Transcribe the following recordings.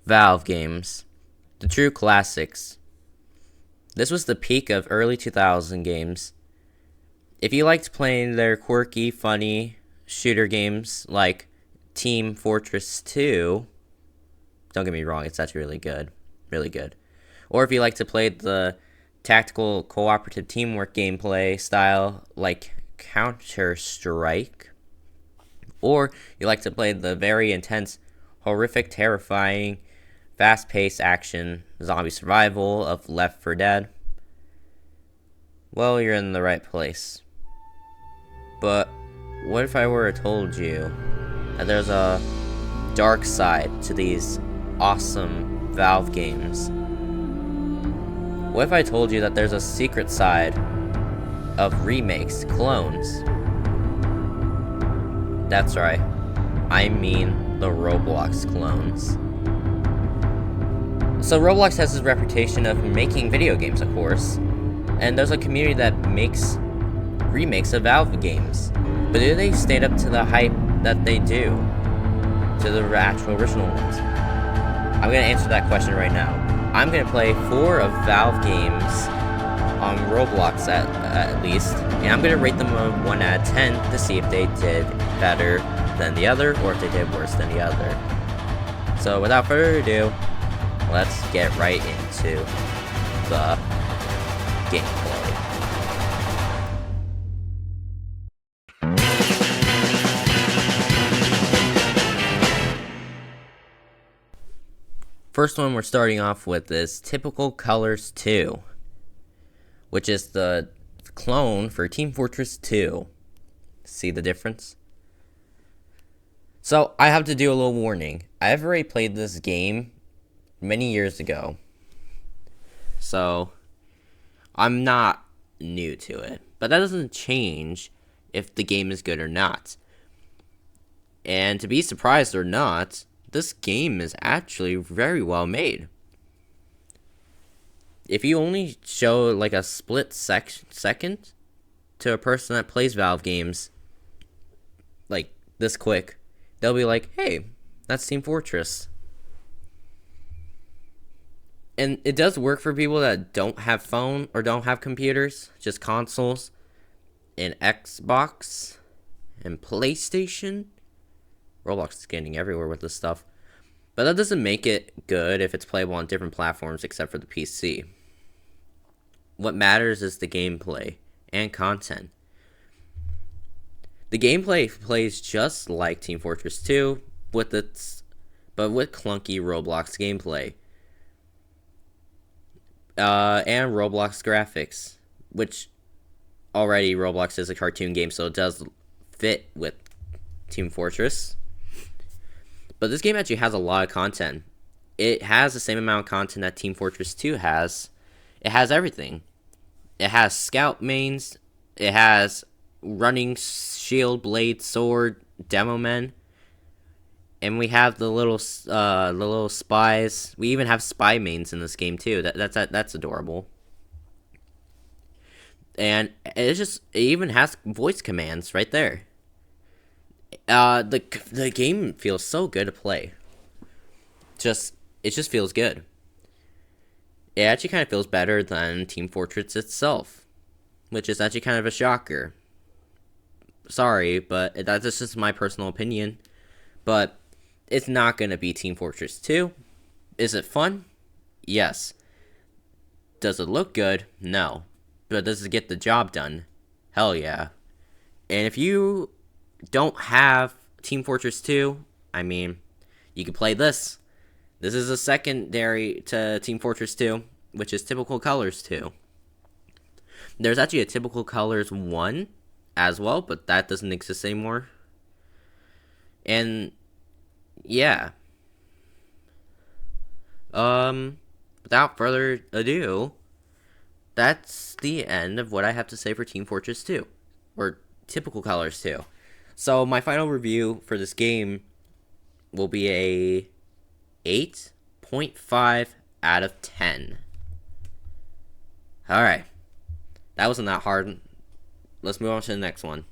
Valve games. The true classics. This was the peak of early 2000 games. If you liked playing their quirky, funny shooter games like Team Fortress 2, don't get me wrong, it's actually really good. Really good. Or if you like to play the tactical cooperative teamwork gameplay style like Counter-Strike, or you like to play the very intense, horrific, terrifying, fast-paced action zombie survival of Left 4 Dead, well, you're in the right place. But what if I were to told you that there's a dark side to these awesome Valve games? What if I told you that there's a secret side of remakes, clones? That's right, I mean the Roblox clones. So Roblox has this reputation of making video games, of course, and there's a community that makes remakes of Valve games. But do they stand up to the hype that they do to the actual original ones? I'm gonna answer that question right now. I'm gonna play 4 of Valve games on Roblox at least, and I'm gonna rate them a 1 out of 10 to see if they did better than the other or if they did worse than the other. So without further ado, let's get right into the gameplay. First one we're starting off with is Typical Colors 2, which is the clone for Team Fortress 2. See the difference? So I have to do a little warning. I've already played this game many years ago, so I'm not new to it, but that doesn't change if the game is good or not. And to be surprised or not, this game is actually very well made. If you only show like a split second to a person that plays Valve games like this quick, they'll be like, hey, that's Team Fortress. And it does work for people that don't have phone or don't have computers, just consoles and Xbox and PlayStation. Roblox is getting everywhere with this stuff. But that doesn't make it good if it's playable on different platforms except for the PC. What matters is the gameplay and content. The gameplay plays just like Team Fortress 2, but with clunky Roblox gameplay. And Roblox graphics, which already Roblox is a cartoon game, so it does fit with Team Fortress. But this game actually has a lot of content. It has the same amount of content that Team Fortress 2 has. It has everything. It has scout mains. It has running shield, blade, sword, demo men. And we have the little spies. We even have spy mains in this game too. That's adorable. And it even has voice commands right there. The game feels so good to play. It just feels good. It actually kind of feels better than Team Fortress itself, which is actually kind of a shocker. Sorry, but that's just my personal opinion. But it's not going to be Team Fortress 2. Is it fun? Yes. Does it look good? No. But does it get the job done? Hell yeah. And if you don't have Team Fortress 2, I mean, you can play this. This is a secondary to Team Fortress 2, which is Typical Colors 2. There's actually a Typical Colors 1 as well, but that doesn't exist anymore. And yeah. Without further ado, that's the end of what I have to say for Team Fortress 2, or Typical Colors 2. So my final review for this game will be a 8.5 out of 10. Alright. That wasn't that hard. Let's move on to the next one.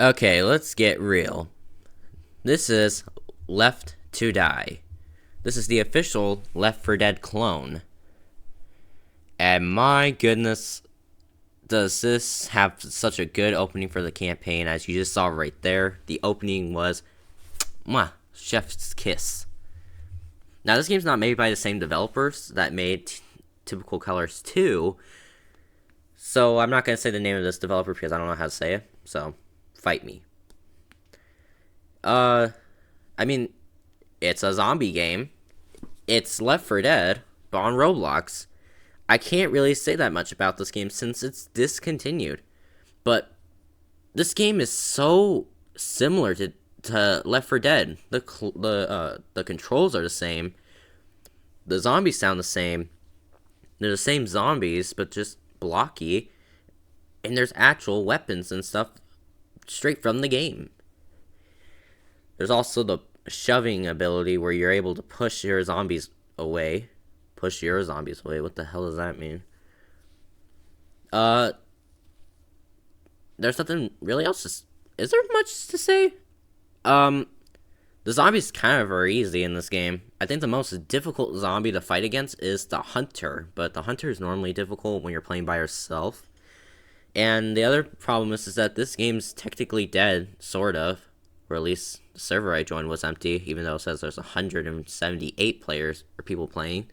Okay, let's get real. This is Left to Die. This is the official Left 4 Dead clone. And my goodness, does this have such a good opening for the campaign. As you just saw right there, the opening was mwah, chef's kiss. Now, this game's not made by the same developers that made Typical Colors 2, so I'm not going to say the name of this developer because I don't know how to say it, so fight me. I mean, it's a zombie game. It's Left 4 Dead, but on Roblox. I can't really say that much about this game since it's discontinued, but this game is so similar to Left 4 Dead. The controls are the same. The zombies sound the same. They're the same zombies, but just blocky. And there's actual weapons and stuff straight from the game. There's also the shoving ability where you're able to push your zombies away. Push your zombies away. What the hell does that mean? There's nothing really else. Is there much to say? The zombies kind of are easy in this game. I think the most difficult zombie to fight against is the hunter, but the hunter is normally difficult when you're playing by yourself. And the other problem is that this game's technically dead, sort of, or at least the server I joined was empty, even though it says there's 178 players or people playing.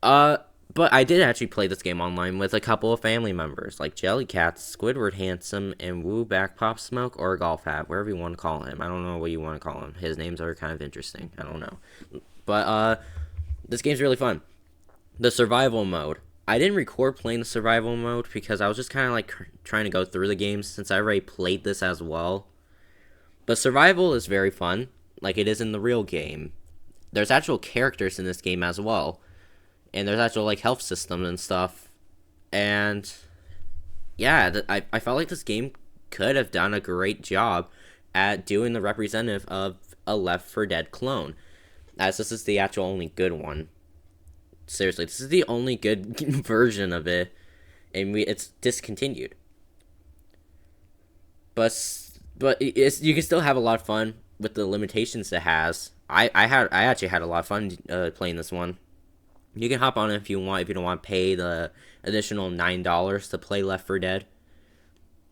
But I did actually play this game online with a couple of family members, like Jellycat, Squidward Handsome, and Woo Back Pop Smoke, or Golf Hat, wherever you want to call him. I don't know what you want to call him. His names are kind of interesting. I don't know. But, this game's really fun. The survival mode. I didn't record playing the survival mode because I was just kind of like trying to go through the game since I already played this as well. But survival is very fun, like it is in the real game. There's actual characters in this game as well. And there's actual, like, health systems and stuff. And, yeah, I felt like this game could have done a great job at doing the representative of a Left 4 Dead clone. As this is the actual only good one. Seriously, this is the only good version of it. And it's discontinued. But you can still have a lot of fun with the limitations it has. I actually had a lot of fun playing this one. You can hop on it if you want, if you don't want to pay the additional $9 to play Left 4 Dead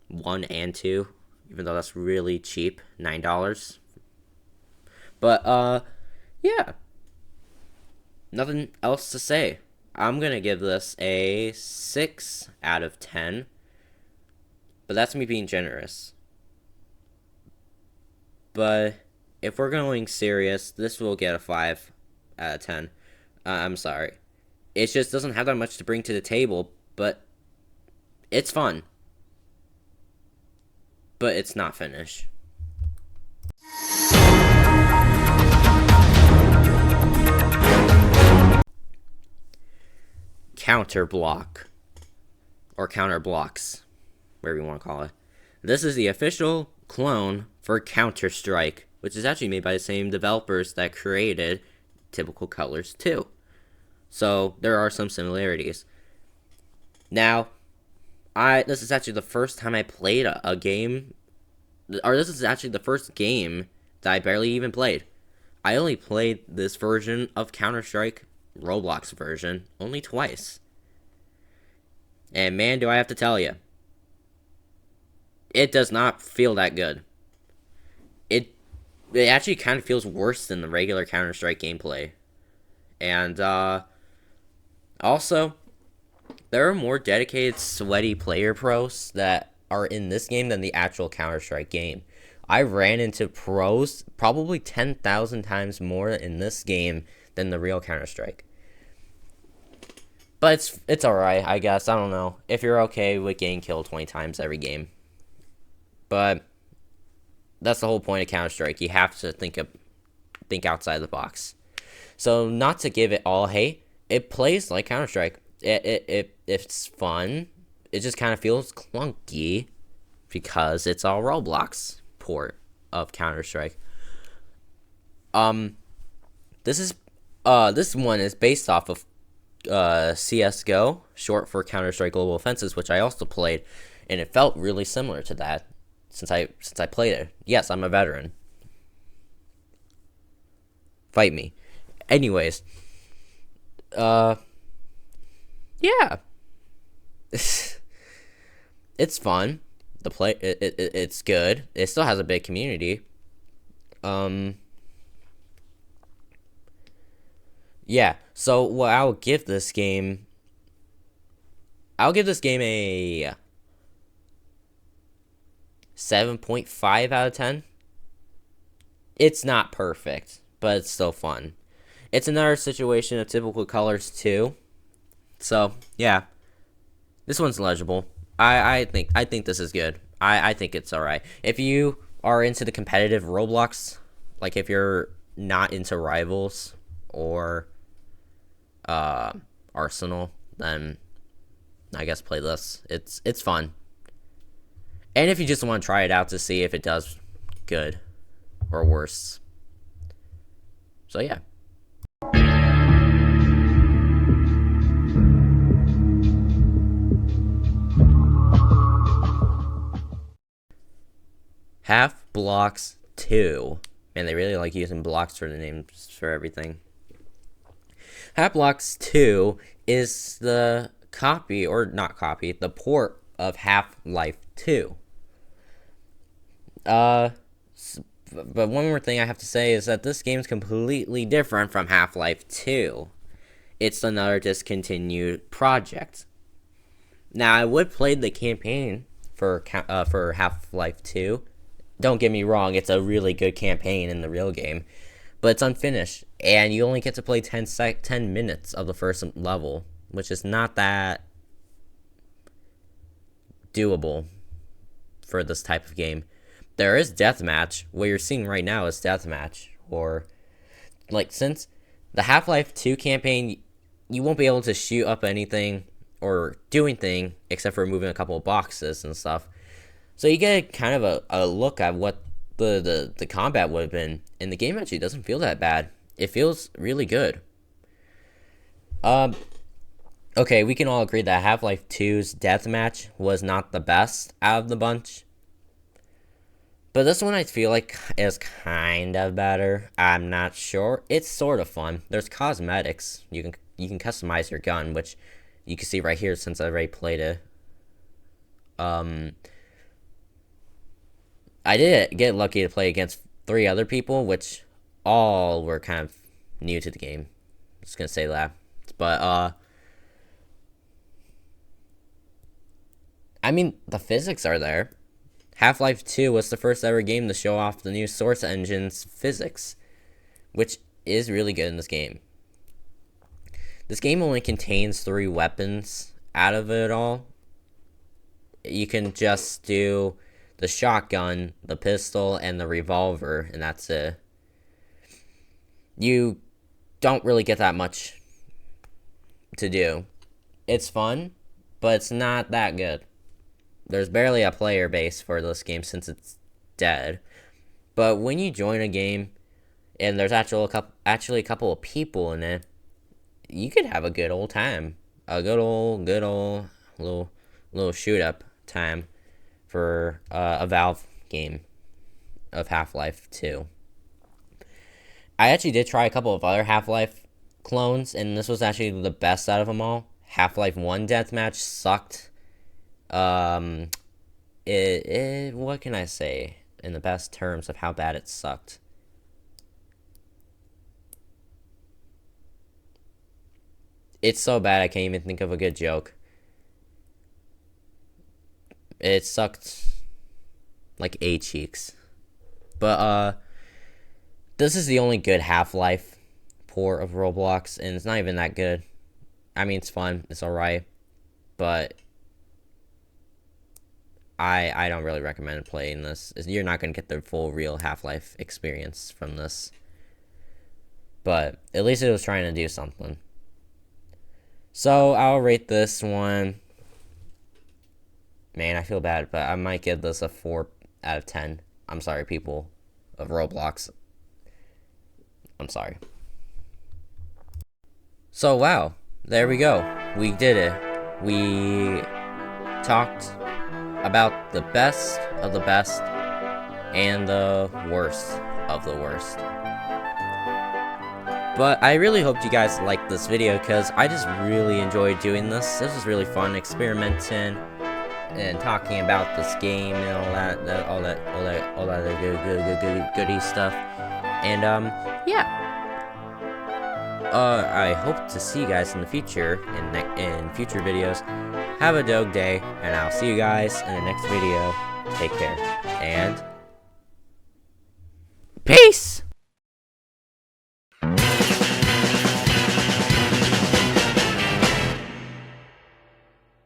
1 and 2, even though that's really cheap, $9. But, yeah. Nothing else to say. I'm going to give this a 6 out of 10, but that's me being generous. But if we're going serious, this will get a 5 out of 10. I'm sorry. It just doesn't have that much to bring to the table, but it's fun. But it's not finished. Counter block. Or counter blocks. Whatever you want to call it. This is the official clone for Counter-Strike, which is actually made by the same developers that created Typical Colors 2. So there are some similarities. Now, this is actually the first time I played a game, or this is actually the first game that I barely even played. I only played this version of Counter-Strike, Roblox version, only twice. And man, do I have to tell you, it does not feel that good. It actually kind of feels worse than the regular Counter-Strike gameplay. And, also, there are more dedicated, sweaty player pros that are in this game than the actual Counter-Strike game. I ran into pros probably 10,000 times more in this game than the real Counter-Strike. But it's alright, I guess. I don't know. If you're okay with getting killed 20 times every game. But that's the whole point of Counter-Strike. You have to think outside the box. So, not to give it all hate, it plays like Counter-Strike. It's fun. It just kind of feels clunky because it's a Roblox port of Counter-Strike. This one is based off of CS:GO, short for Counter-Strike Global Offensive, which I also played. and it felt really similar to that since I played it. Yes, I'm a veteran. Fight me. Anyways, yeah, it's fun. It's good. It still has a big community. Yeah. So what I'll give this game a 7.5 out of 10. It's not perfect, but it's still fun. It's another situation of typical colors too. So yeah, this one's legible. I think this is good. I think it's alright. If you are into the competitive Roblox, like if you're not into Rivals or Arsenal, then I guess play this. It's fun. And if you just want to try it out to see if it does good or worse. So yeah. Half Blocks 2. Man, they really like using blocks for the names for everything. Half Blocks 2 is the copy, or not copy, the port of Half-Life 2. But one more thing I have to say is that this game's completely different from Half-Life 2. It's another discontinued project. Now, I would play the campaign for Half-Life 2. Don't get me wrong, it's a really good campaign in the real game, but it's unfinished, and you only get to play 10 minutes of the first level, which is not that doable for this type of game. There is deathmatch. What you're seeing right now is deathmatch, or like since the Half-Life 2 campaign, you won't be able to shoot up anything or do anything except for moving a couple of boxes and stuff. So you get kind of a look at what the combat would have been, and the game actually doesn't feel that bad. It feels really good. Okay, we can all agree that Half-Life 2's deathmatch was not the best out of the bunch. But this one I feel like is kind of better. I'm not sure. It's sort of fun. There's cosmetics. You can customize your gun, which you can see right here since I already played it. I did get lucky to play against 3 other people, which all were kind of new to the game. Just gonna say that. But, I mean, the physics are there. Half-Life 2 was the first ever game to show off the new Source Engine's physics, which is really good in this game. This game only contains 3 weapons out of it all. You can just do the shotgun, the pistol, and the revolver, and that's it. You don't really get that much to do. It's fun, but it's not that good. There's barely a player base for this game since it's dead. But when you join a game, and there's actually a couple of people in it, you could have a good old time. A good old little shoot up time for a Valve game of Half-Life 2. I actually did try a couple of other Half-Life clones, and this was actually the best out of them all. Half-Life 1 Deathmatch sucked. What can I say in the best terms of how bad it sucked? It's so bad I can't even think of a good joke. It sucked like A cheeks. But this is the only good Half-Life port of Roblox, and it's not even that good. I mean, it's fun, it's alright, but I don't really recommend playing this. You're not gonna get the full real Half-Life experience from this. But at least it was trying to do something. So I'll rate this one. Man, I feel bad, but I might give this a 4 out of 10. I'm sorry, people of Roblox. I'm sorry. So, wow. There we go. We did it. We talked about the best of the best and the worst of the worst. But I really hope you guys liked this video, because I just really enjoyed doing this. This was really fun, experimenting and talking about this game and all that goody stuff. And yeah. I hope to see you guys in the future, in future videos. Have a dope day, and I'll see you guys in the next video. Take care, and peace!